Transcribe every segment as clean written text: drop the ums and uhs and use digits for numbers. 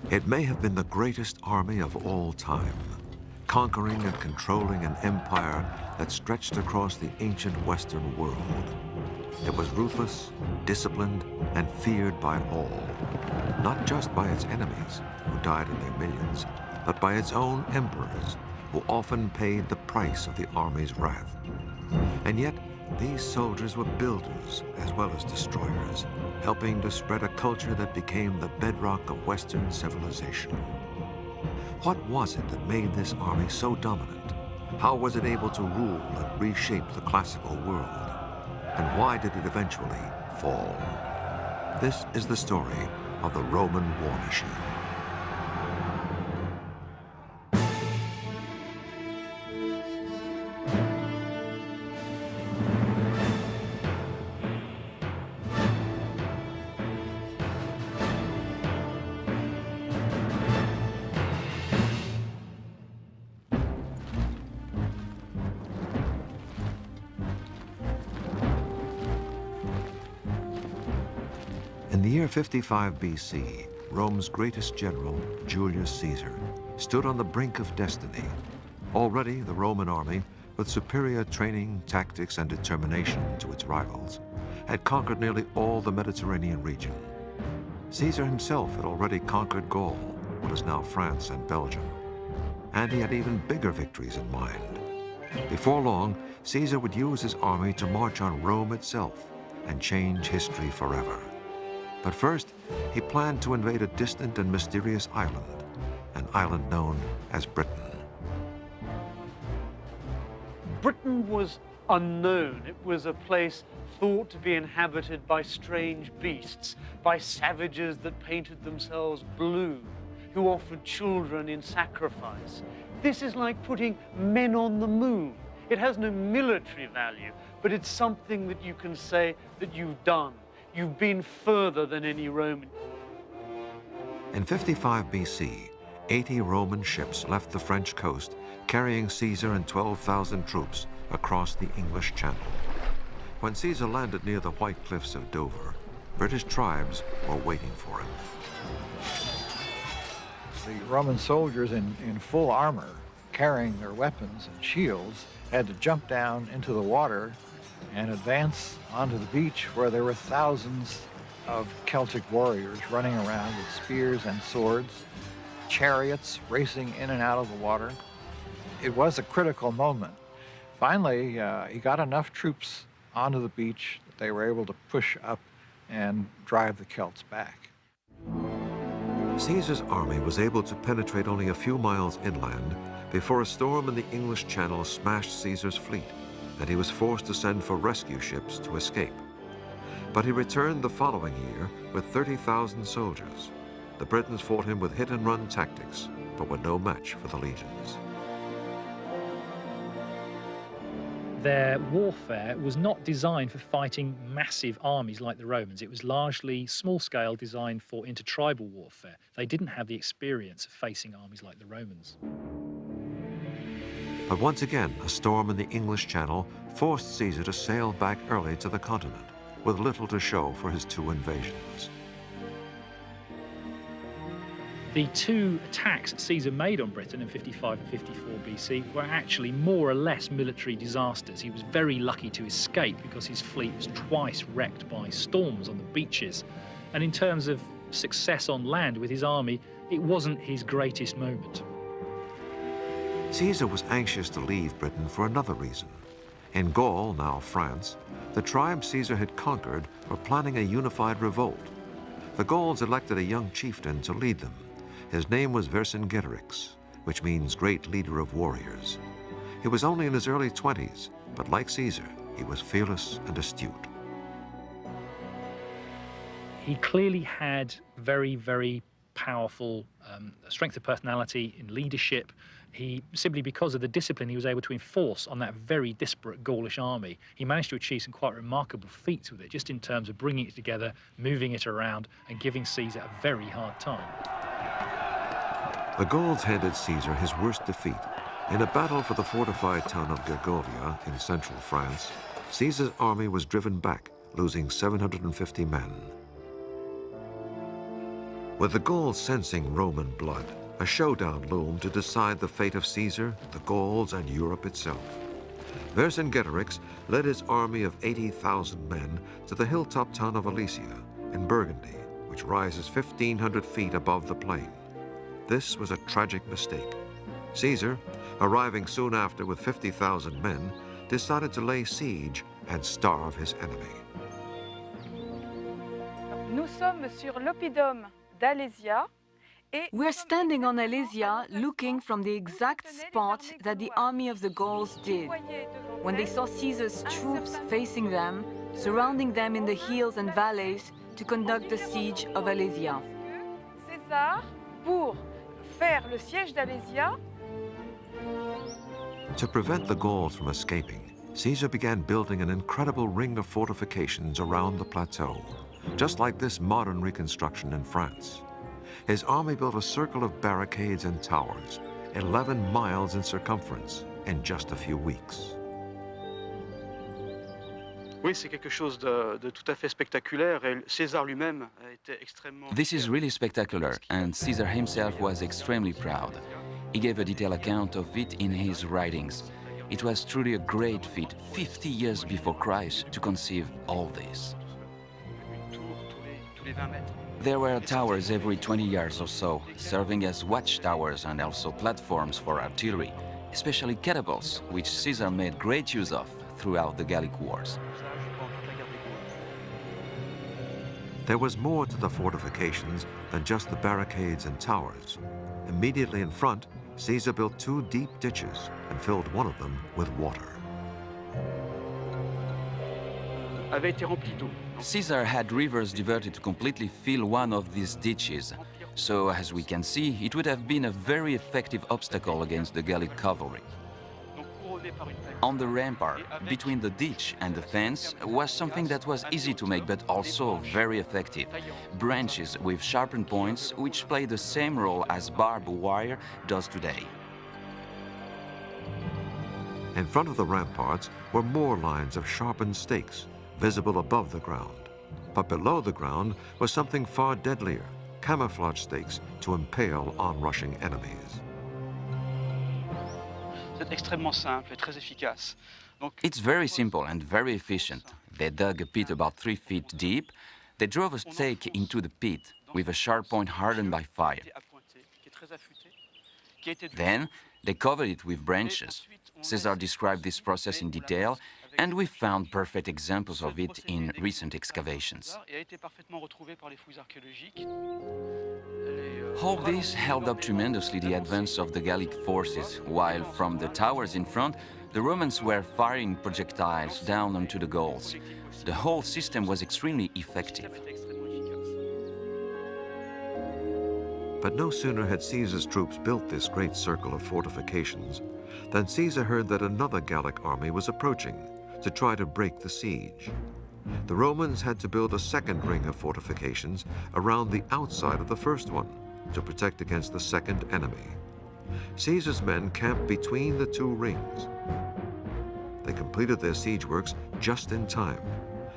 It may have been the greatest army of all time, conquering and controlling an empire that stretched across the ancient Western world. It was ruthless, disciplined, and feared by all, not just by its enemies, who died in their millions, but by its own emperors, who often paid the price of the army's wrath. And yet, these soldiers were builders as well as destroyers, helping to spread a culture that became the bedrock of Western civilization. What was it that made this army so dominant? How was it able to rule and reshape the classical world? And why did it eventually fall? This is the story of the Roman war machine. In the year 55 BC, Rome's greatest general, Julius Caesar, stood on the brink of destiny. Already, the Roman army, with superior training, tactics, and determination to its rivals, had conquered nearly all the Mediterranean region. Caesar himself had already conquered Gaul, what is now France and Belgium, and he had even bigger victories in mind. Before long, Caesar would use his army to march on Rome itself and change history forever. But first, he planned to invade a distant and mysterious island, an island known as Britain. Britain was unknown. It was a place thought to be inhabited by strange beasts, by savages that painted themselves blue, who offered children in sacrifice. This is like putting men on the moon. It has no military value, but it's something that you can say that you've done. You've been further than any Roman. In 55 BC, 80 Roman ships left the French coast, carrying Caesar and 12,000 troops across the English Channel. When Caesar landed near the White Cliffs of Dover, British tribes were waiting for him. The Roman soldiers in full armor, carrying their weapons and shields, had to jump down into the water and advance onto the beach where there were thousands of Celtic warriors running around with spears and swords, chariots racing in and out of the water. It was a critical moment. Finally, he got enough troops onto the beach that they were able to push up and drive the Celts back. Caesar's army was able to penetrate only a few miles inland before a storm in the English Channel smashed Caesar's fleet, and he was forced to send for rescue ships to escape. But he returned the following year with 30,000 soldiers. The Britons fought him with hit-and-run tactics, but were no match for the legions. Their warfare was not designed for fighting massive armies like the Romans. It was largely small-scale, designed for intertribal warfare. They didn't have the experience of facing armies like the Romans. But once again, a storm in the English Channel forced Caesar to sail back early to the continent, with little to show for his two invasions. The two attacks Caesar made on Britain in 55 and 54 BC were actually more or less military disasters. He was very lucky to escape because his fleet was twice wrecked by storms on the beaches. And in terms of success on land with his army, it wasn't his greatest moment. Caesar was anxious to leave Britain for another reason. In Gaul, now France, the tribes Caesar had conquered were planning a unified revolt. The Gauls elected a young chieftain to lead them. His name was Vercingetorix, which means great leader of warriors. He was only in his early 20s, but like Caesar, he was fearless and astute. He clearly had very, very powerful strength of personality in leadership. He, simply because of the discipline he was able to enforce on that very disparate Gaulish army, he managed to achieve some quite remarkable feats with it, just in terms of bringing it together, moving it around, and giving Caesar a very hard time. The Gauls handed Caesar his worst defeat. In a battle for the fortified town of Gergovia in central France, Caesar's army was driven back, losing 750 men. With the Gauls sensing Roman blood, a showdown loomed to decide the fate of Caesar, the Gauls, and Europe itself. Vercingetorix led his army of 80,000 men to the hilltop town of Alesia in Burgundy, which rises 1,500 feet above the plain. This was a tragic mistake. Caesar, arriving soon after with 50,000 men, decided to lay siege and starve his enemy. Nous sommes sur l'oppidum d'Alésia. We're standing on Alesia looking from the exact spot that the army of the Gauls did. When they saw Caesar's troops facing them, surrounding them in the hills and valleys to conduct the siege of Alesia. César, pour faire le siège d'Alésia. To prevent the Gauls from escaping, Caesar began building an incredible ring of fortifications around the plateau, just like this modern reconstruction in France. His army built a circle of barricades and towers, 11 miles in circumference, in just a few weeks. Oui, c'est quelque chose de tout à fait spectaculaire et César lui-même a été extrêmement... This is really spectacular, and Caesar himself was extremely proud. He gave a detailed account of it in his writings. It was truly a great feat, 50 years before Christ, to conceive all this. There were towers every 20 yards or so, serving as watchtowers and also platforms for artillery, especially catapults, which Caesar made great use of throughout the Gallic Wars. There was more to the fortifications than just the barricades and towers. Immediately in front, Caesar built 2 deep ditches and filled one of them with water. avait été rempli d'eau. Caesar had rivers diverted to completely fill one of these ditches. So, as we can see, it would have been a very effective obstacle against the Gallic cavalry. On the rampart, between the ditch and the fence, was something that was easy to make but also very effective. Branches with sharpened points, which play the same role as barbed wire does today. In front of the ramparts were more lines of sharpened stakes, visible above the ground. But below the ground was something far deadlier, camouflage stakes to impale onrushing enemies. C'est extrêmement simple et très efficace. It's very simple and very efficient. They dug a pit about 3 feet deep. They drove a stake into the pit with a sharp point hardened by fire. Then they covered it with branches. Caesar described this process in detail, and we found perfect examples of it in recent excavations. All this held up tremendously the advance of the Gallic forces, while from the towers in front, the Romans were firing projectiles down onto the Gauls. The whole system was extremely effective. But no sooner had Caesar's troops built this great circle of fortifications than Caesar heard that another Gallic army was approaching to try to break the siege. The Romans had to build a second ring of fortifications around the outside of the first one to protect against the second enemy. Caesar's men camped between the 2 rings. They completed their siege works just in time.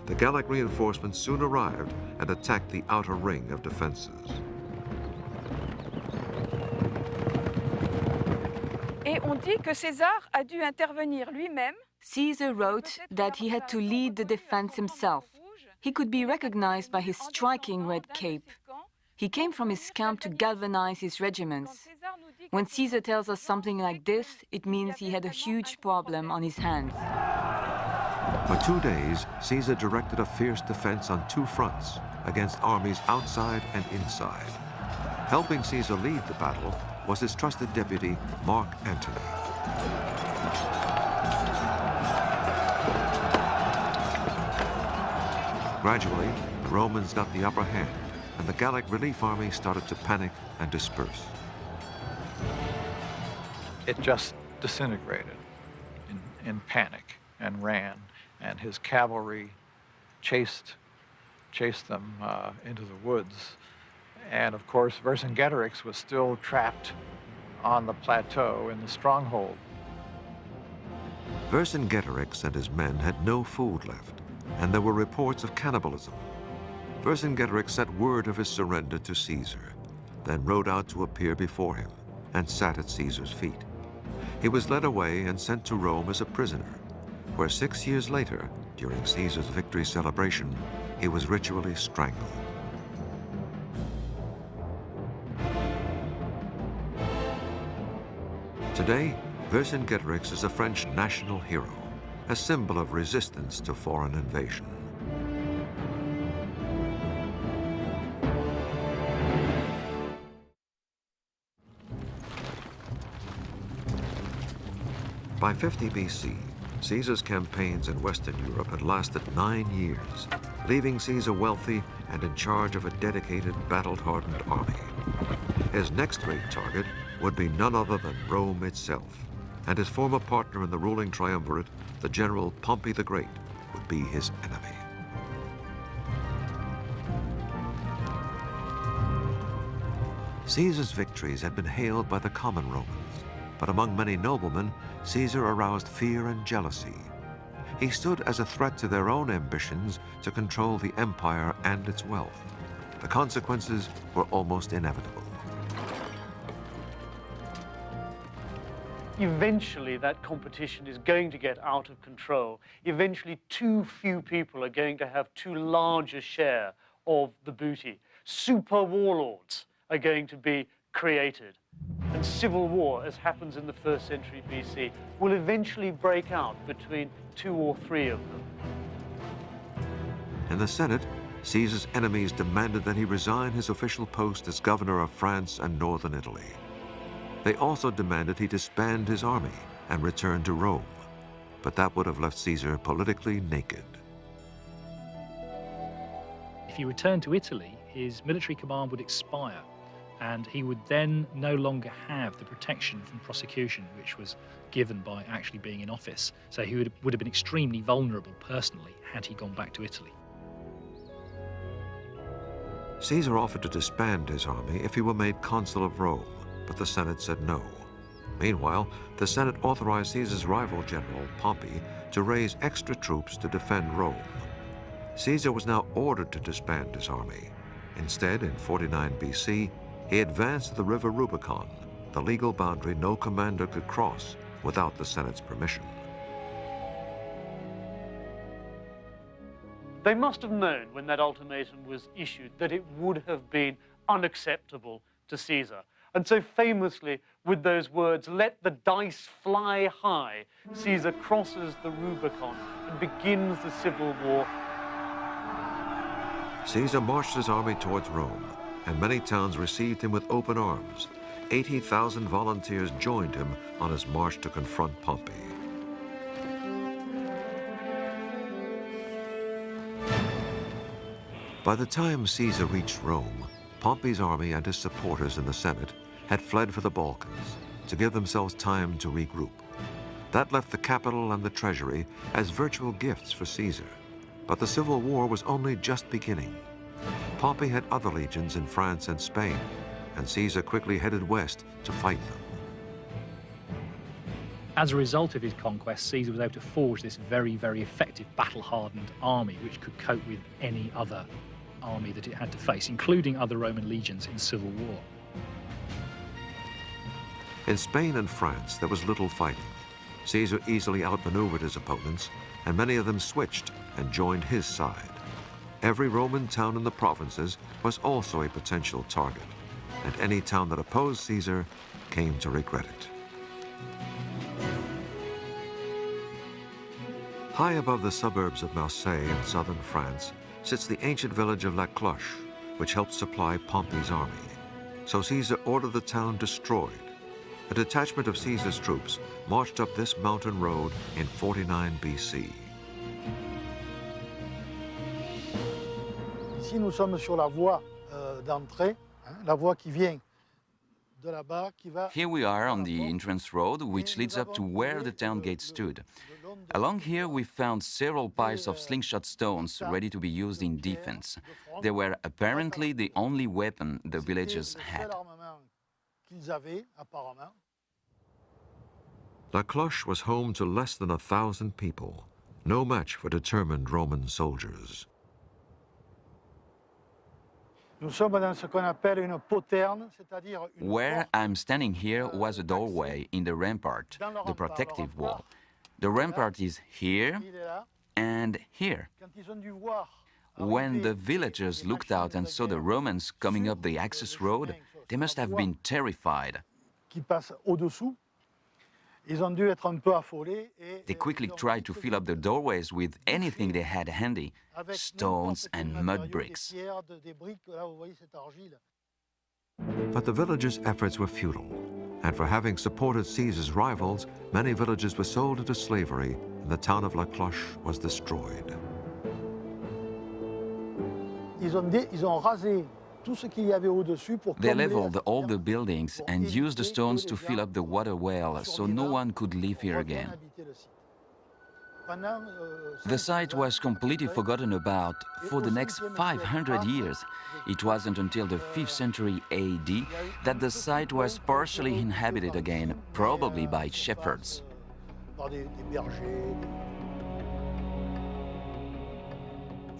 The Gallic reinforcements soon arrived and attacked the outer ring of defenses. Et on dit que César a dû intervenir lui-même. Caesar wrote that he had to lead the defense himself. He could be recognized by his striking red cape. He came from his camp to galvanize his regiments. When Caesar tells us something like this, it means he had a huge problem on his hands. For 2 days, Caesar directed a fierce defense on 2 fronts against armies outside and inside. Helping Caesar lead the battle was his trusted deputy, Mark Antony. Gradually, the Romans got the upper hand, and the Gallic relief army started to panic and disperse. It just disintegrated in panic and ran, and his cavalry chased them into the woods. And of course, Vercingetorix was still trapped on the plateau in the stronghold. Vercingetorix and his men had no food left, and there were reports of cannibalism. Vercingetorix sent word of his surrender to Caesar, then rode out to appear before him and sat at Caesar's feet. He was led away and sent to Rome as a prisoner, where 6 years later, during Caesar's victory celebration, he was ritually strangled. Today, Vercingetorix is a French national hero, a symbol of resistance to foreign invasion. By 50 BC, Caesar's campaigns in Western Europe had lasted 9 years, leaving Caesar wealthy and in charge of a dedicated, battle-hardened army. His next great target would be none other than Rome itself, and his former partner in the ruling triumvirate, the general Pompey the Great, would be his enemy. Caesar's victories had been hailed by the common Romans, but among many noblemen, Caesar aroused fear and jealousy. He stood as a threat to their own ambitions to control the empire and its wealth. The consequences were almost inevitable. Eventually, that competition is going to get out of control. Eventually, too few people are going to have too large a share of the booty. Super warlords are going to be created. And civil war, as happens in the 1st century BC, will eventually break out between 2 or 3 of them. In the Senate, Caesar's enemies demanded that he resign his official post as governor of France and northern Italy. They also demanded he disband his army and return to Rome, but that would have left Caesar politically naked. If he returned to Italy, his military command would expire, and he would then no longer have the protection from prosecution which was given by actually being in office. So he would have been extremely vulnerable personally had he gone back to Italy. Caesar offered to disband his army if he were made consul of Rome, but the Senate said no. Meanwhile, the Senate authorized Caesar's rival general, Pompey, to raise extra troops to defend Rome. Caesar was now ordered to disband his army. Instead, in 49 BC, he advanced to the river Rubicon, the legal boundary no commander could cross without the Senate's permission. They must have known when that ultimatum was issued that it would have been unacceptable to Caesar. And so famously, with those words, "Let the dice fly high," Caesar crosses the Rubicon and begins the civil war. Caesar marched his army towards Rome, and many towns received him with open arms. 80,000 volunteers joined him on his march to confront Pompey. By the time Caesar reached Rome, Pompey's army and his supporters in the Senate had fled for the Balkans to give themselves time to regroup. That left the capital and the treasury as virtual gifts for Caesar. But the civil war was only just beginning. Pompey had other legions in France and Spain, and Caesar quickly headed west to fight them. As a result of his conquest, Caesar was able to forge this very, very effective battle-hardened army which could cope with any other army that it had to face, including other Roman legions in civil war. In Spain and France, there was little fighting. Caesar easily outmaneuvered his opponents, and many of them switched and joined his side. Every Roman town in the provinces was also a potential target, and any town that opposed Caesar came to regret it. High above the suburbs of Marseille in southern France sits the ancient village of La Cloche, which helped supply Pompey's army. So Caesar ordered the town destroyed. A detachment of Caesar's troops marched up this mountain road in 49 BC. Ici, nous sommes sur la voie d'entrée, la voie qui vient de là-bas, qui va... Here we are on the entrance road, which leads up to where the town gate stood. Along here, we found several piles of slingshot stones ready to be used in defense. They were apparently the only weapon the villagers had. La Cloche was home to less than 1,000 people, no match for determined Roman soldiers. Nous sommes dans ce qu'on appelle une poterne, c'est-à-dire une Where porte I'm standing here was a doorway in the rampart, the protective wall. The rampart is here il est là. and here. Quand ils ont dû voir When the arriver villagers les looked machines out de and la saw the guerre Romans coming sur up the le access chemin road, they must have been terrified. qui passent au-dessous, ils ont dû être un peu affolés et They quickly ils ont tried dit to que fill up the doorways with anything they had handy, avec stones n'importe quel and matériau, mud des bricks. pierres, des briques, là vous voyez cette argile. But the villagers' efforts were futile, and for having supported Caesar's rivals, many villages were sold into slavery, and the town of La Cloche was destroyed. Ils ont rasé tout ce qu'il y avait au-dessus pour They combler leveled la all the citerne, buildings pour and used the éviter stones que to les fill gens up the water well so no survivants one could live here reviennent again. habiter le site. Pendant, The 500 site ans, was completely après, forgotten about for the next 500 years. It wasn't until the 5th century AD that the site was partially inhabited again, probably by shepherds. Par des bergers.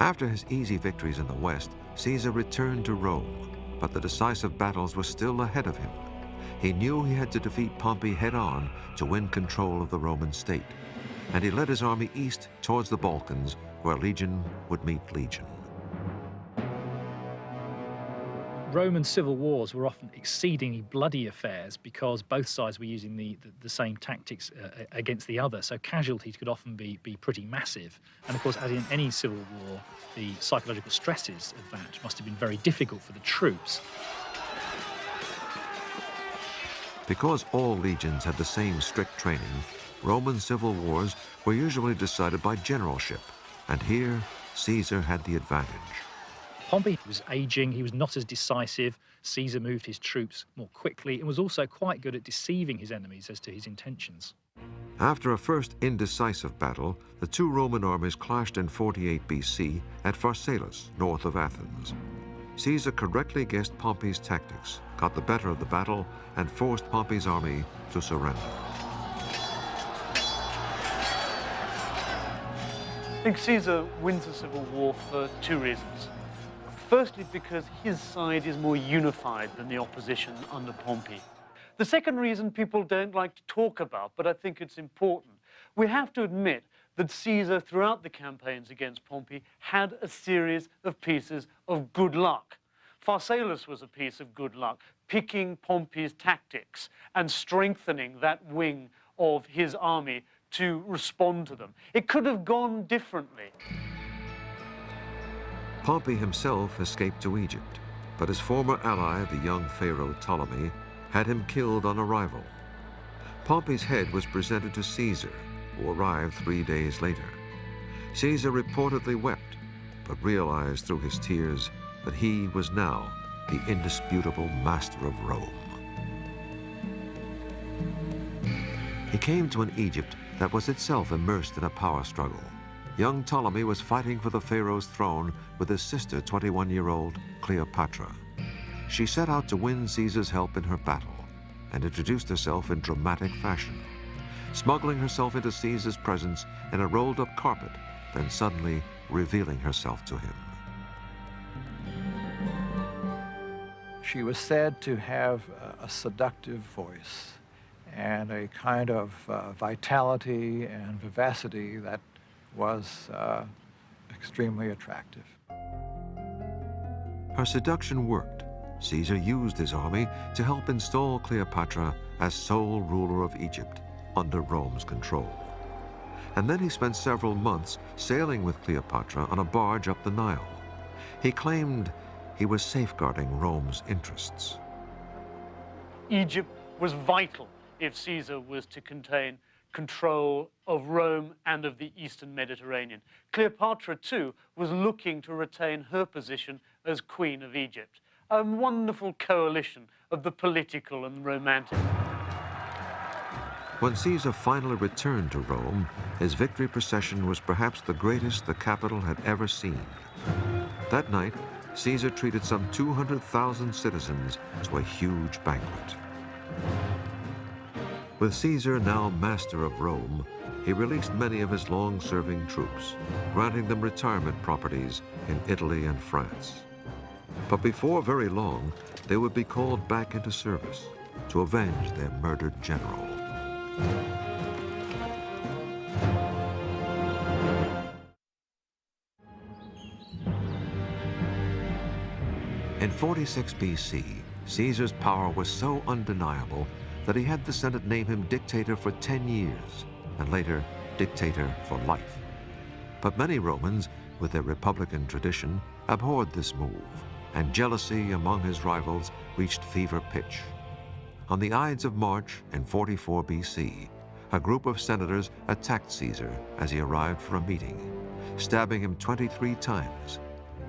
After his easy victories in the west, Caesar returned to Rome, but the decisive battles were still ahead of him. He knew he had to defeat Pompey head-on to win control of the Roman state, and he led his army east towards the Balkans, where legion would meet legion. Roman civil wars were often exceedingly bloody affairs because both sides were using the same tactics against the other, so casualties could often be pretty massive. And of course, as in any civil war, the psychological stresses of that must have been very difficult for the troops. Because all legions had the same strict training, Roman civil wars were usually decided by generalship, and here Caesar had the advantage. Pompey was aging, he was not as decisive. Caesar moved his troops more quickly and was also quite good at deceiving his enemies as to his intentions. After a first indecisive battle, the two Roman armies clashed in 48 BC at Pharsalus, north of Athens. Caesar correctly guessed Pompey's tactics, got the better of the battle, and forced Pompey's army to surrender. I think Caesar wins the civil war for two reasons. Firstly, because his side is more unified than the opposition under Pompey. The second reason people don't like to talk about, but I think it's important, we have to admit that Caesar, throughout the campaigns against Pompey, had a series of pieces of good luck. Pharsalus was a piece of good luck, picking Pompey's tactics and strengthening that wing of his army to respond to them. It could have gone differently. Pompey himself escaped to Egypt, but his former ally, the young pharaoh Ptolemy, had him killed on arrival. Pompey's head was presented to Caesar, who arrived 3 days later. Caesar reportedly wept, but realized through his tears that he was now the indisputable master of Rome. He came to an Egypt that was itself immersed in a power struggle. Young Ptolemy was fighting for the pharaoh's throne with his sister, 21-year-old Cleopatra. She set out to win Caesar's help in her battle and introduced herself in dramatic fashion, smuggling herself into Caesar's presence in a rolled-up carpet, then suddenly revealing herself to him. She was said to have a seductive voice and a kind of vitality and vivacity that was extremely attractive. Her seduction worked. Caesar used his army to help install Cleopatra as sole ruler of Egypt under Rome's control. And then he spent several months sailing with Cleopatra on a barge up the Nile. He claimed he was safeguarding Rome's interests. Egypt was vital if Caesar was to contain control of Rome and of the Eastern Mediterranean. Cleopatra, too, was looking to retain her position as Queen of Egypt. A wonderful coalition of the political and romantic. When Caesar finally returned to Rome, his victory procession was perhaps the greatest the capital had ever seen. That night, Caesar treated some 200,000 citizens to a huge banquet. With Caesar now master of Rome, he released many of his long-serving troops, granting them retirement properties in Italy and France. But before very long, they would be called back into service to avenge their murdered general. In 46 BC, Caesar's power was so undeniable that he had the Senate name him dictator for 10 years, and later dictator for life. But many Romans, with their republican tradition, abhorred this move, and jealousy among his rivals reached fever pitch. On the Ides of March in 44 BC, a group of senators attacked Caesar as he arrived for a meeting, stabbing him 23 times.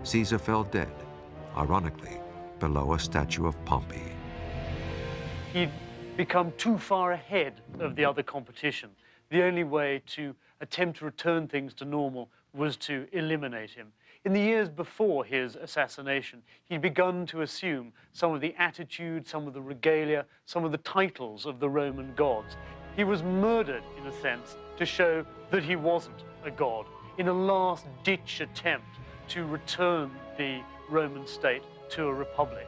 Caesar fell dead, ironically, below a statue of Pompey. He'd become too far ahead of the other competition. The only way to attempt to return things to normal was to eliminate him. In the years before his assassination, he'd begun to assume some of the attitude, some of the regalia, some of the titles of the Roman gods. He was murdered, in a sense, to show that he wasn't a god, in a last-ditch attempt to return the Roman state to a republic.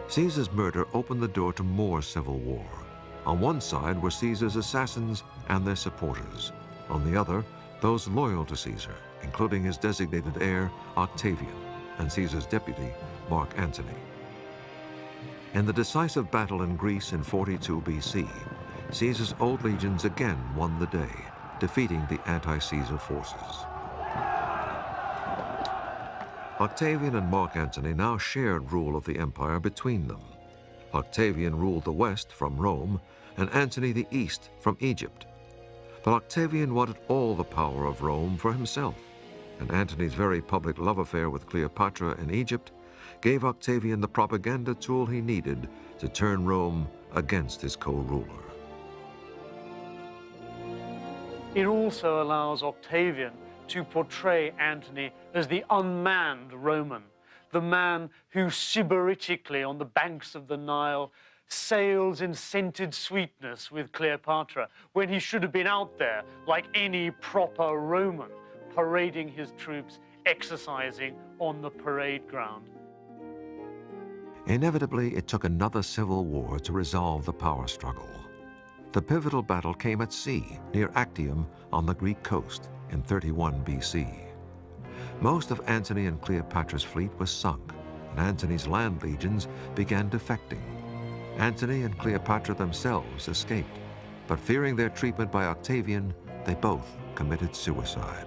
Caesar's murder opened the door to more civil war. On one side were Caesar's assassins and their supporters. On the other, those loyal to Caesar, including his designated heir, Octavian, and Caesar's deputy, Mark Antony. In the decisive battle in Greece in 42 BC, Caesar's old legions again won the day, defeating the anti-Caesar forces. Octavian and Mark Antony now shared rule of the empire between them. Octavian ruled the west from Rome, and Antony the east from Egypt. But Octavian wanted all the power of Rome for himself, and Antony's very public love affair with Cleopatra in Egypt gave Octavian the propaganda tool he needed to turn Rome against his co-ruler. It also allows Octavian to portray Antony as the unmanned Roman, the man who sybaritically on the banks of the Nile sails in scented sweetness with Cleopatra, when he should have been out there like any proper Roman, parading his troops, exercising on the parade ground. Inevitably, it took another civil war to resolve the power struggle. The pivotal battle came at sea, near Actium on the Greek coast in 31 BC. Most of Antony and Cleopatra's fleet was sunk, and Antony's land legions began defecting. Antony and Cleopatra themselves escaped, but fearing their treatment by Octavian, they both committed suicide.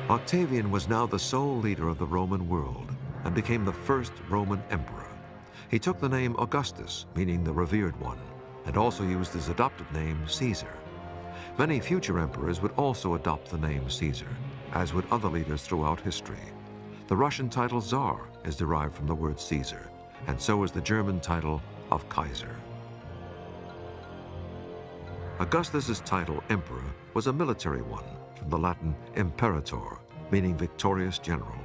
Octavian was now the sole leader of the Roman world and became the first Roman emperor. He took the name Augustus, meaning the revered one, and also used his adopted name Caesar. Many future emperors would also adopt the name Caesar, as would other leaders throughout history. The Russian title Tsar is derived from the word Caesar, and so is the German title of Kaiser. Augustus's title, emperor, was a military one, from the Latin imperator, meaning victorious general.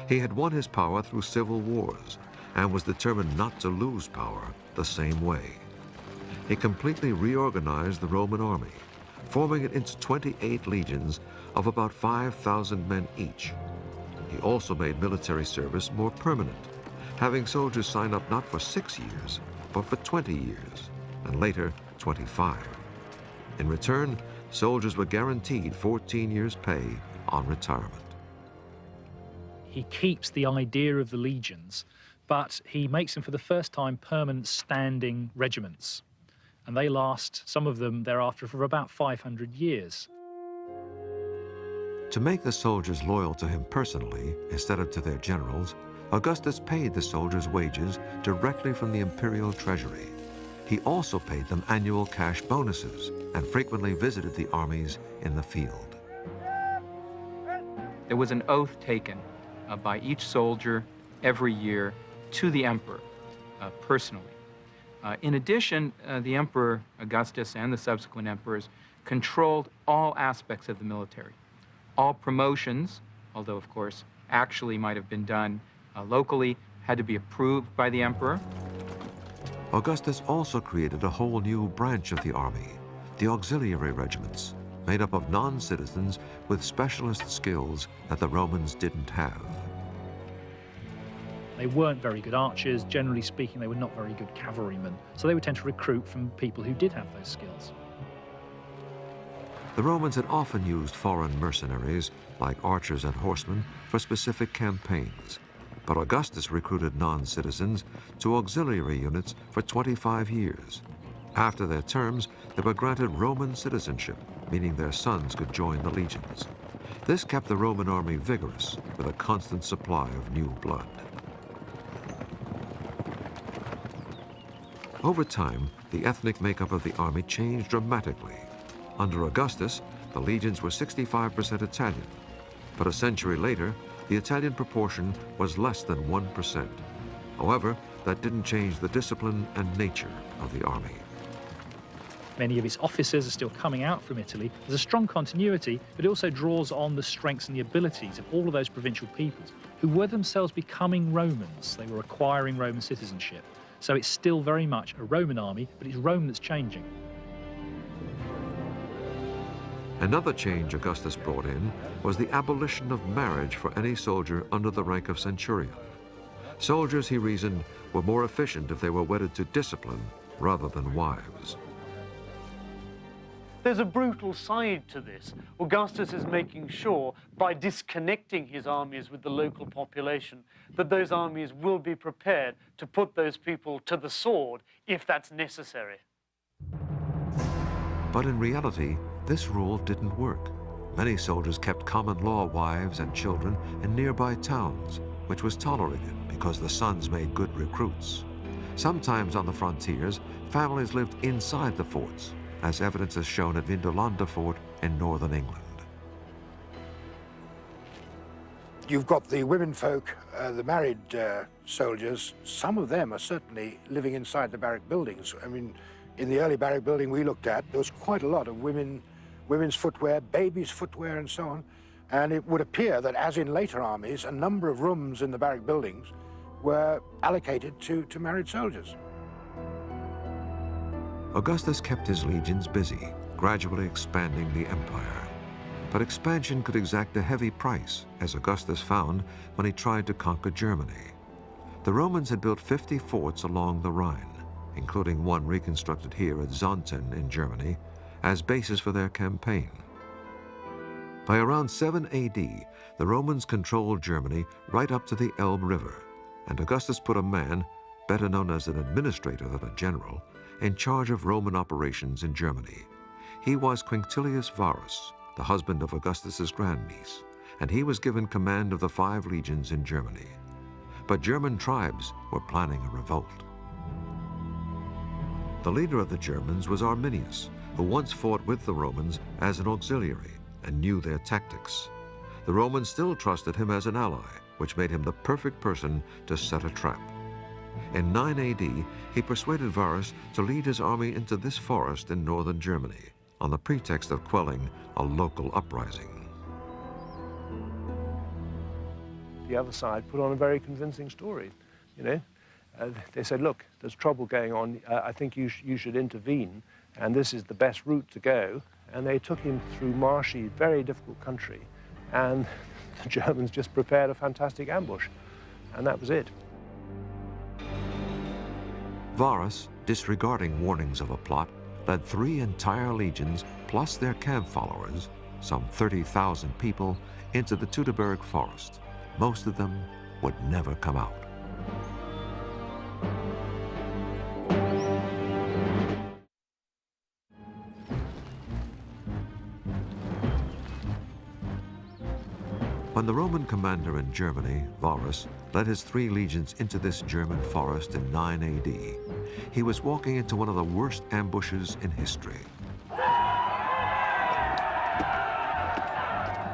He had won his power through civil wars and was determined not to lose power the same way. He completely reorganized the Roman army, forming it into 28 legions of about 5,000 men each. He also made military service more permanent, having soldiers sign up not for 6 years, but for 20 years, and later 25. In return, soldiers were guaranteed 14 years' pay on retirement. He keeps the idea of the legions, but he makes them for the first time permanent standing regiments. And they last, some of them thereafter, for about 500 years. To make the soldiers loyal to him personally, instead of to their generals, Augustus paid the soldiers' wages directly from the imperial treasury. He also paid them annual cash bonuses and frequently visited the armies in the field. There was an oath taken by each soldier every year to the emperor personally. In addition, the emperor Augustus and the subsequent emperors controlled all aspects of the military. All promotions, although of course actually might have been done locally, had to be approved by the emperor. Augustus also created a whole new branch of the army, the auxiliary regiments, made up of non-citizens with specialist skills that the Romans didn't have. They weren't very good archers. Generally speaking, they were not very good cavalrymen. So they would tend to recruit from people who did have those skills. The Romans had often used foreign mercenaries, like archers and horsemen, for specific campaigns. But Augustus recruited non-citizens to auxiliary units for 25 years. After their terms, they were granted Roman citizenship, meaning their sons could join the legions. This kept the Roman army vigorous, with a constant supply of new blood. Over time, the ethnic makeup of the army changed dramatically. Under Augustus, the legions were 65% Italian, but a century later, the Italian proportion was less than 1%. However, that didn't change the discipline and nature of the army. Many of its officers are still coming out from Italy. There's a strong continuity, but it also draws on the strengths and the abilities of all of those provincial peoples who were themselves becoming Romans. They were acquiring Roman citizenship. So it's still very much a Roman army, but it's Rome that's changing. Another change Augustus brought in was the abolition of marriage for any soldier under the rank of centurion. Soldiers, he reasoned, were more efficient if they were wedded to discipline rather than wives. There's a brutal side to this. Augustus is making sure, by disconnecting his armies with the local population, that those armies will be prepared to put those people to the sword if that's necessary. But in reality, this rule didn't work. Many soldiers kept common law wives and children in nearby towns, which was tolerated because the sons made good recruits. Sometimes on the frontiers, families lived inside the forts, as evidence is shown at Vindolanda Fort in northern England. You've got the women folk, the married soldiers. Some of them are certainly living inside the barrack buildings. I mean, in the early barrack building we looked at, there was quite a lot of women's footwear, babies' footwear, and so on. And it would appear that, as in later armies, a number of rooms in the barrack buildings were allocated to married soldiers. Augustus kept his legions busy, gradually expanding the empire. But expansion could exact a heavy price, as Augustus found when he tried to conquer Germany. The Romans had built 50 forts along the Rhine, including one reconstructed here at Xanten in Germany, as bases for their campaign. By around 7 AD, the Romans controlled Germany right up to the Elbe River, and Augustus put a man, better known as an administrator than a general, in charge of Roman operations in Germany. He was Quinctilius Varus, the husband of Augustus's grandniece, and he was given command of the 5 legions in Germany. But German tribes were planning a revolt. The leader of the Germans was Arminius, who once fought with the Romans as an auxiliary and knew their tactics. The Romans still trusted him as an ally, which made him the perfect person to set a trap. In 9 AD, he persuaded Varus to lead his army into this forest in northern Germany on the pretext of quelling a local uprising. The other side put on a very convincing story, you know. They said, look, there's trouble going on. I think you should intervene, and this is the best route to go. And they took him through marshy, very difficult country, and the Germans just prepared a fantastic ambush, and that was it. Varus, disregarding warnings of a plot, led 3 entire legions plus their camp followers, some 30,000 people, into the Teutoburg forest. Most of them would never come out. When the Roman commander in Germany, Varus, led his 3 legions into this German forest in 9 AD, he was walking into one of the worst ambushes in history.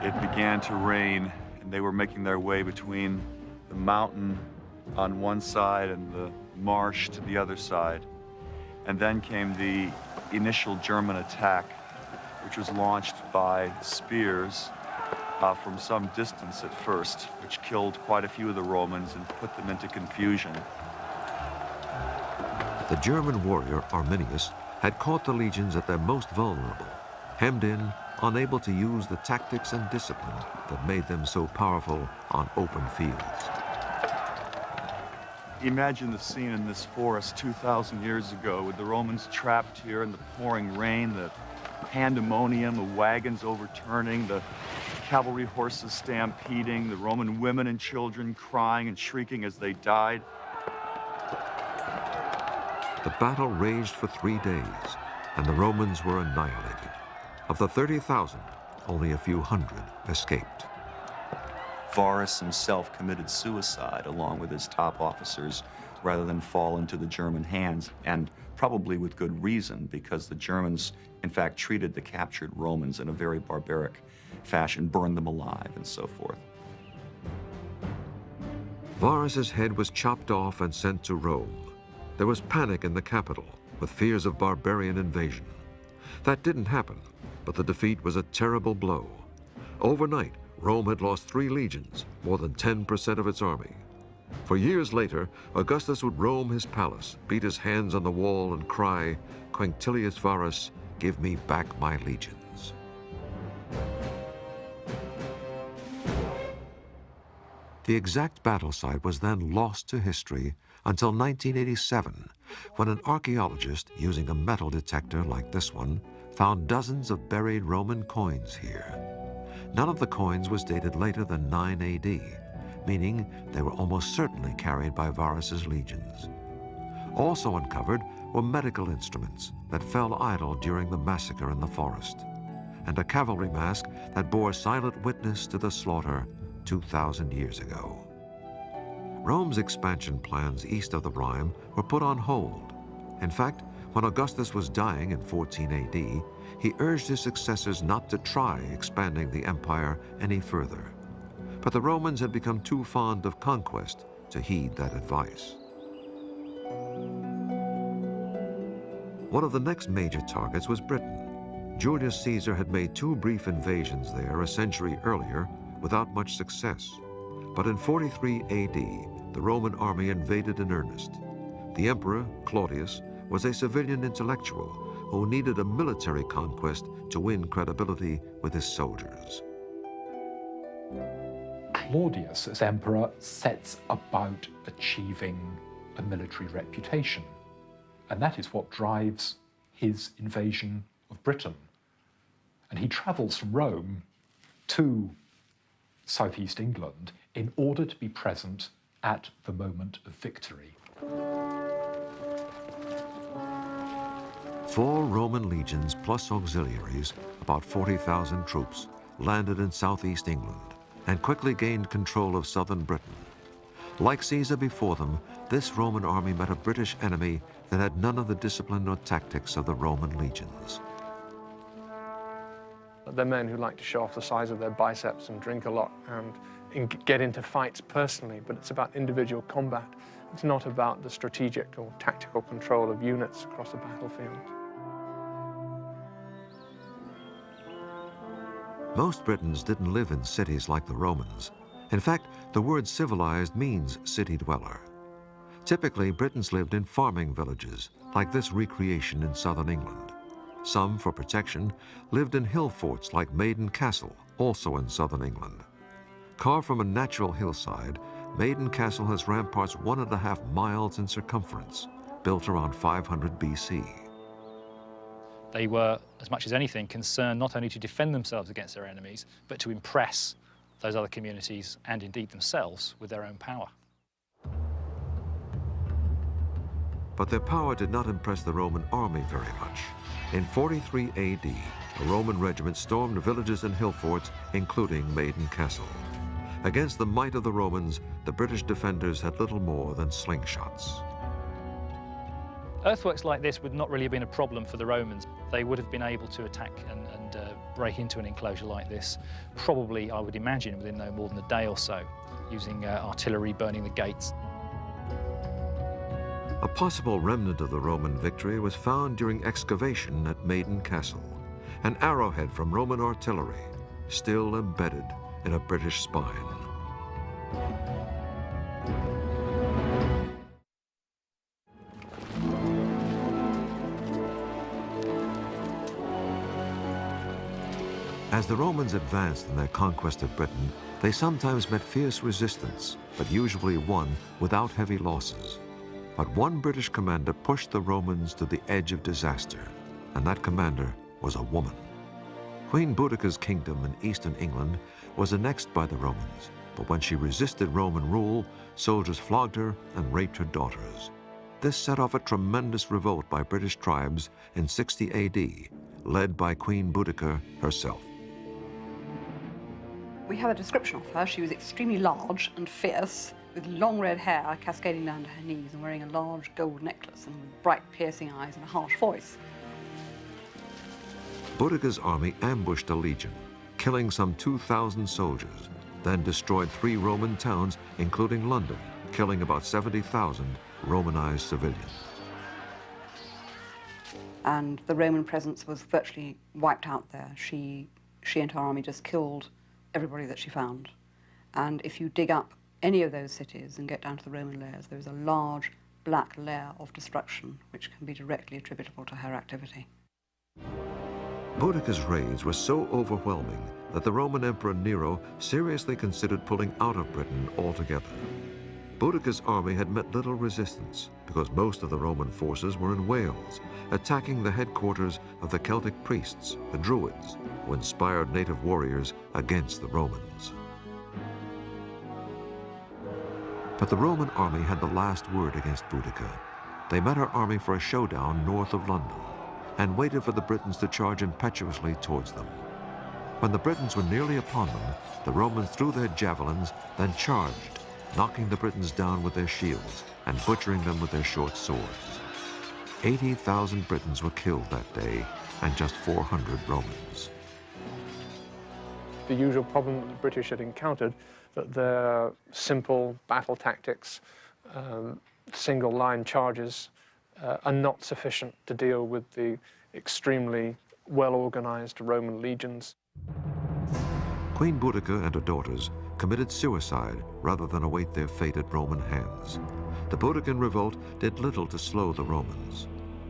It began to rain, and they were making their way between the mountain on one side and the marsh to the other side. And then came the initial German attack, which was launched by spears from some distance at first, which killed quite a few of the Romans and put them into confusion. The German warrior Arminius had caught the legions at their most vulnerable, hemmed in unable to use the tactics and discipline that made them so powerful on open fields. Imagine the scene in this forest 2,000 years ago with the Romans trapped here in the pouring rain, the pandemonium, the wagons overturning, the cavalry horses stampeding, the Roman women and children crying and shrieking as they died. The battle raged for 3 days, and the Romans were annihilated. Of the 30,000, only a few hundred escaped. Varus himself committed suicide along with his top officers rather than fall into the German hands, and probably with good reason, because the Germans, in fact, treated the captured Romans in a very barbaric fashion, burned them alive, and so forth. Varus's head was chopped off and sent to Rome. There was panic in the capital, with fears of barbarian invasion. That didn't happen, but the defeat was a terrible blow. Overnight, Rome had lost 3 legions, more than 10% of its army. For years later, Augustus would roam his palace, beat his hands on the wall, and cry, "Quinctilius Varus, give me back my legions." The exact battle site was then lost to history until 1987, when an archaeologist, using a metal detector like this one, found dozens of buried Roman coins here. None of the coins was dated later than 9 AD, meaning they were almost certainly carried by Varus's legions. Also uncovered were medical instruments that fell idle during the massacre in the forest, and a cavalry mask that bore silent witness to the slaughter 2,000 years ago. Rome's expansion plans east of the Rhine were put on hold. In fact, when Augustus was dying in 14 AD, he urged his successors not to try expanding the empire any further. But the Romans had become too fond of conquest to heed that advice. One of the next major targets was Britain. Julius Caesar had made 2 brief invasions there a century earlier without much success. But in 43 AD, the Roman army invaded in earnest. The emperor, Claudius, was a civilian intellectual who needed a military conquest to win credibility with his soldiers. Claudius, as emperor, sets about achieving a military reputation. And that is what drives his invasion of Britain. And he travels from Rome to southeast England in order to be present at the moment of victory. 4 Roman legions plus auxiliaries, about 40,000 troops, landed in southeast England and quickly gained control of southern Britain. Like Caesar before them, this Roman army met a British enemy that had none of the discipline or tactics of the Roman legions. They're men who like to show off the size of their biceps and drink a lot and get into fights personally, but it's about individual combat. It's not about the strategic or tactical control of units across the battlefield. Most Britons didn't live in cities like the Romans. In fact, the word civilized means city dweller. Typically, Britons lived in farming villages, like this recreation in southern England. Some, for protection, lived in hill forts like Maiden Castle, also in southern England. Carved from a natural hillside, Maiden Castle has ramparts 1.5 miles in circumference, built around 500 BC. They were, as much as anything, concerned not only to defend themselves against their enemies, but to impress those other communities and indeed themselves with their own power. But their power did not impress the Roman army very much. In 43 AD, a Roman regiment stormed villages and hill forts, including Maiden Castle. Against the might of the Romans, the British defenders had little more than slingshots. Earthworks like this would not really have been a problem for the Romans. They would have been able to attack and break into an enclosure like this, probably, I would imagine, within no more than a day or so, using artillery burning the gates. A possible remnant of the Roman victory was found during excavation at Maiden Castle, an arrowhead from Roman artillery, still embedded in a British spine. As the Romans advanced in their conquest of Britain, they sometimes met fierce resistance, but usually won without heavy losses. But one British commander pushed the Romans to the edge of disaster, and that commander was a woman. Queen Boudicca's kingdom in eastern England was annexed by the Romans, but when she resisted Roman rule, soldiers flogged her and raped her daughters. This set off a tremendous revolt by British tribes in 60 AD, led by Queen Boudicca herself. We have a description of her. She was extremely large and fierce, with long red hair cascading down to her knees and wearing a large gold necklace and with bright piercing eyes and a harsh voice. Boudicca's army ambushed a legion, killing some 2,000 soldiers, then destroyed 3 Roman towns, including London, killing about 70,000 Romanized civilians. And the Roman presence was virtually wiped out there. She and her army just killed everybody that she found. And if you dig up any of those cities and get down to the Roman layers, there is a large black layer of destruction which can be directly attributable to her activity. Boudicca's raids were so overwhelming that the Roman Emperor Nero seriously considered pulling out of Britain altogether. Boudicca's army had met little resistance because most of the Roman forces were in Wales, attacking the headquarters of the Celtic priests, the Druids, who inspired native warriors against the Romans. But the Roman army had the last word against Boudicca. They met her army for a showdown north of London and waited for the Britons to charge impetuously towards them. When the Britons were nearly upon them, the Romans threw their javelins, then charged, knocking the Britons down with their shields and butchering them with their short swords. 80,000 Britons were killed that day and just 400 Romans. The usual problem that the British had encountered, that their simple battle tactics, single line charges, are not sufficient to deal with the extremely well-organized Roman legions. Queen Boudicca and her daughters committed suicide rather than await their fate at Roman hands. The Boudiccan revolt did little to slow the Romans.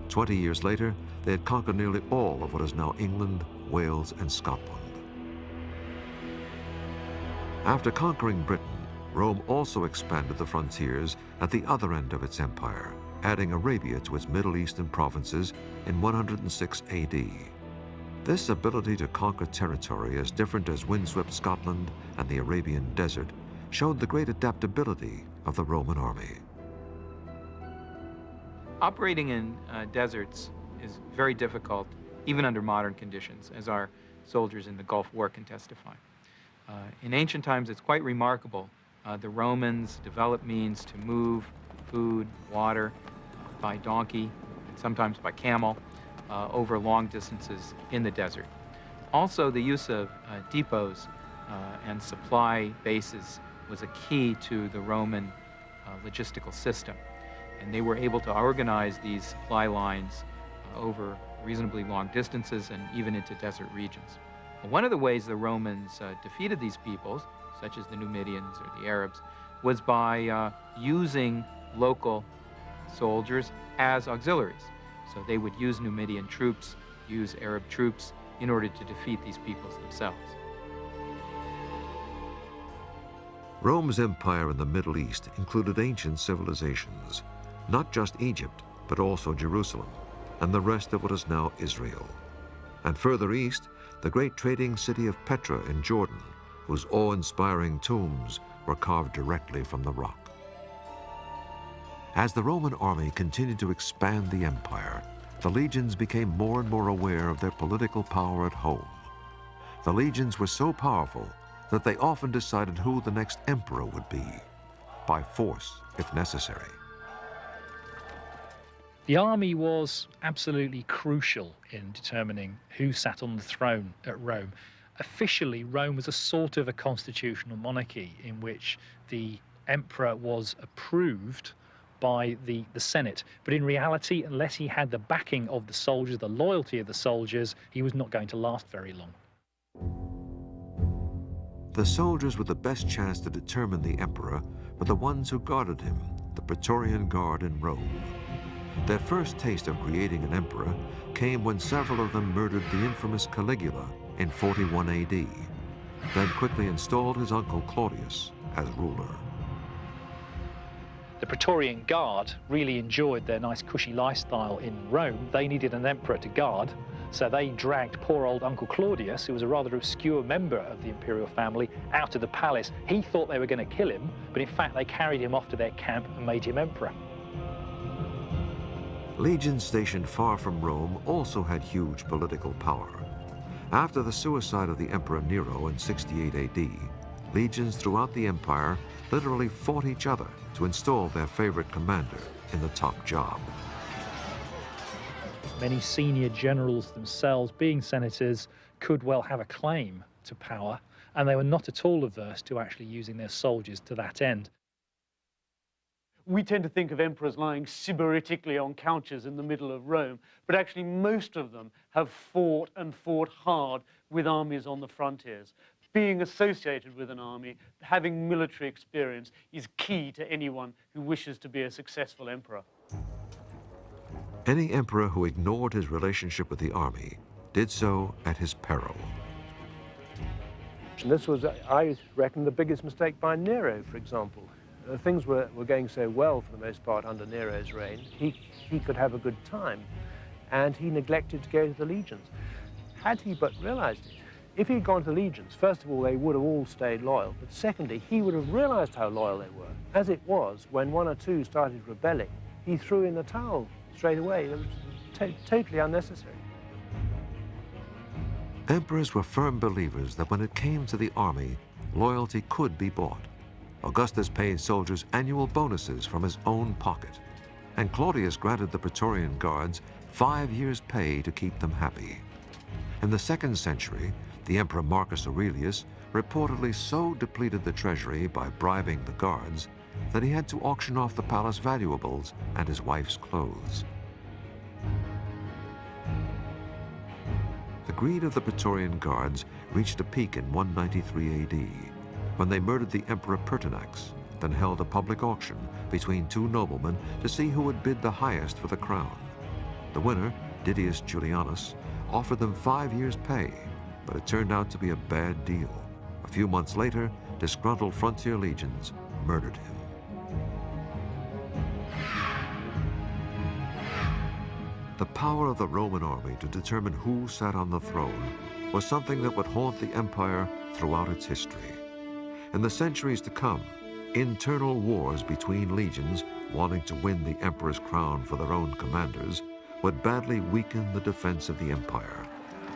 20 years later, they had conquered nearly all of what is now England, Wales, and Scotland. After conquering Britain, Rome also expanded the frontiers at the other end of its empire, adding Arabia to its Middle Eastern provinces in 106 AD. This ability to conquer territory as different as windswept Scotland and the Arabian desert showed the great adaptability of the Roman army. Operating in deserts is very difficult, even under modern conditions, as our soldiers in the Gulf War can testify. In ancient times, it's quite remarkable. The Romans developed means to move food, water, by donkey, and sometimes by camel, over long distances in the desert. Also, the use of depots and supply bases was a key to the Roman logistical system. And they were able to organize these supply lines over reasonably long distances and even into desert regions. One of the ways the Romans defeated these peoples, such as the Numidians or the Arabs, was by using local soldiers as auxiliaries. So they would use Numidian troops, use Arab troops in order to defeat these peoples themselves. Rome's empire in the Middle East included ancient civilizations, not just Egypt, but also Jerusalem and the rest of what is now Israel. And further east, the great trading city of Petra in Jordan, whose awe-inspiring tombs were carved directly from the rock. As the Roman army continued to expand the empire, the legions became more and more aware of their political power at home. The legions were so powerful that they often decided who the next emperor would be, by force if necessary. The army was absolutely crucial in determining who sat on the throne at Rome. Officially, Rome was a sort of a constitutional monarchy in which the emperor was approved by the Senate. But in reality, unless he had the backing of the soldiers, the loyalty of the soldiers, he was not going to last very long. The soldiers with the best chance to determine the emperor were the ones who guarded him, the Praetorian Guard in Rome. Their first taste of creating an emperor came when several of them murdered the infamous Caligula in 41 AD, then quickly installed his uncle Claudius as ruler. The Praetorian Guard really enjoyed their nice cushy lifestyle in Rome. They needed an emperor to guard, so they dragged poor old Uncle Claudius, who was a rather obscure member of the imperial family, out of the palace. He thought they were going to kill him, but in fact they carried him off to their camp and made him emperor. Legions stationed far from Rome also had huge political power. After the suicide of the Emperor Nero in 68 AD, legions throughout the empire literally fought each other to install their favorite commander in the top job. Many senior generals themselves, being senators, could well have a claim to power, and they were not at all averse to actually using their soldiers to that end. We tend to think of emperors lying sybaritically on couches in the middle of Rome, but actually most of them have fought and fought hard with armies on the frontiers. Being associated with an army, having military experience, is key to anyone who wishes to be a successful emperor. Any emperor who ignored his relationship with the army did so at his peril. And this was, I reckon, the biggest mistake by Nero, for example. Things were going so well for the most part under Nero's reign. He could have a good time, and he neglected to go to the legions. Had he but realized it, if he'd gone to the legions, first of all, they would have all stayed loyal, but secondly, he would have realized how loyal they were. As it was, when one or two started rebelling, he threw in the towel straight away. It was totally unnecessary. Emperors were firm believers that when it came to the army, loyalty could be bought. Augustus paid soldiers annual bonuses from his own pocket, and Claudius granted the Praetorian Guards 5 years' pay to keep them happy. In the 2nd century, the Emperor Marcus Aurelius reportedly so depleted the treasury by bribing the guards that he had to auction off the palace valuables and his wife's clothes. The greed of the Praetorian Guards reached a peak in 193 AD, when they murdered the Emperor Pertinax, then held a public auction between 2 noblemen to see who would bid the highest for the crown. The winner, Didius Julianus, offered them 5 years' pay, but it turned out to be a bad deal. A few months later, disgruntled frontier legions murdered him. The power of the Roman army to determine who sat on the throne was something that would haunt the empire throughout its history. In the centuries to come, internal wars between legions wanting to win the emperor's crown for their own commanders would badly weaken the defense of the empire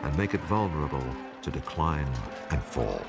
and make it vulnerable to decline and fall.